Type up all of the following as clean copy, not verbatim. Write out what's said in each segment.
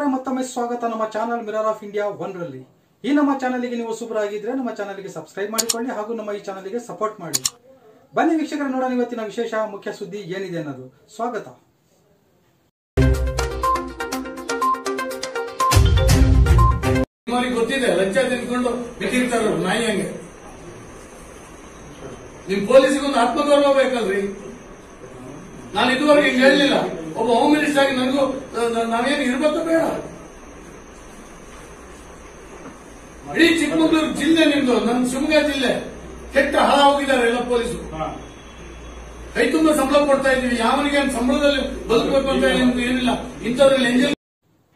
ವೀಕ್ಷಕರೇ ಮತ್ತೊಮ್ಮೆ ಸ್ವಾಗತ ನಮ್ಮ ಚಾನೆಲ್ ಮಿರರ್ ಆಫ್ ಇಂಡಿಯಾ 1 ರಲ್ಲಿ। ಈ ನಮ್ಮ ಚಾನೆಲ್ಗೆ ನೀವು ಹೊಸಬರಾಗಿದ್ರೆ ನಮ್ಮ ಚಾನೆಲ್ಗೆ ಸಬ್ಸ್ಕ್ರೈಬ್ ಮಾಡಿಕೊಳ್ಳಿ ಹಾಗೂ ನಮ್ಮ ಈ ಚಾನೆಲ್ಗೆ ಸಪೋರ್ಟ್ ಮಾಡಿ। ಬನ್ನಿ ವೀಕ್ಷಕರೇ ನೋಡೋಣ ಇವತ್ತಿನ ವಿಶೇಷ ಮುಖ್ಯ ಸುದ್ದಿ ಏನಿದೆ ಅನ್ನೋದು। ಸ್ವಾಗತ। ನಿಮಗೆ ಗೊತ್ತಿದೆ ಲಂಚ ತಿನ್ಕೊಂಡು ಬಿಟ್ಟಿರ್ತಾರ ನಾಯಿ ಹಂಗೆ। ನಿಮ್ ಪೊಲೀಸಿಗೊಂದು ಆತ್ಮಗೌರವ ಬೇಕಲ್ರಿ। ನಾನು ಇದುವರೆಗೆ ಹಿಂಗೆ ಹೇಳಲಿಲ್ಲ। ಒಬ್ಬ ಹೋಮ್ ಮಿನಿಸ್ಟರ್ ಆಗಿ ನನಗೂ ನಾವೇನು ಇರ್ಬೇಕು ಬೇಡ। ಇಡೀ ಚಿಕ್ಕಮಗಳೂರು ಜಿಲ್ಲೆ ನಿಮ್ದು, ನನ್ನ ಶಿವಮೊಗ್ಗ ಜಿಲ್ಲೆ ಕೆಟ್ಟ ಹಾಳ ಹೋಗಿದ್ದಾರೆ ಎಲ್ಲ ಪೊಲೀಸರು। ಕೈ ತುಂಬಾ ಸಂಬಳ ಕೊಡ್ತಾ ಇದೀವಿ, ಯಾವನಿಗೆ ಸಂಬಳದಲ್ಲಿ ಬದುಕಬೇಕು ಅಂತ ನಿಮ್ಗೆ ಏನಿಲ್ಲ। ಇಂಥವ್ರಲ್ಲಿ ಎಂಜಲ್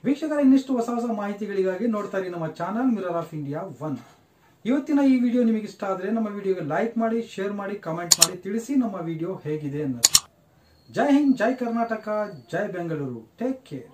ವೀಕ್ಷಕರ ಇನ್ನಿಷ್ಟು ಹೊಸ ಹೊಸ ಮಾಹಿತಿಗಳಿಗಾಗಿ ನೋಡ್ತಾ ಇರಿ ನಮ್ಮ ಚಾನೆಲ್ ಮಿರರ್ ಆಫ್ ಇಂಡಿಯಾ 1। ಇವತ್ತಿನ ಈ ವಿಡಿಯೋ ನಿಮಗೆ ಇಷ್ಟ ಆದರೆ ನಮ್ಮ ವಿಡಿಯೋಗೆ ಲೈಕ್ ಮಾಡಿ, ಶೇರ್ ಮಾಡಿ, ಕಾಮೆಂಟ್ ಮಾಡಿ, ತಿಳಿಸಿ ನಮ್ಮ ವಿಡಿಯೋ ಹೇಗಿದೆ ಅನ್ನೋದು। ಜೈ ಹಿಂದ್, ಜೈ ಕರ್ನಾಟಕ, ಜೈ ಬೆಂಗಳೂರು, ಟೇಕ್ ಕೇರ್।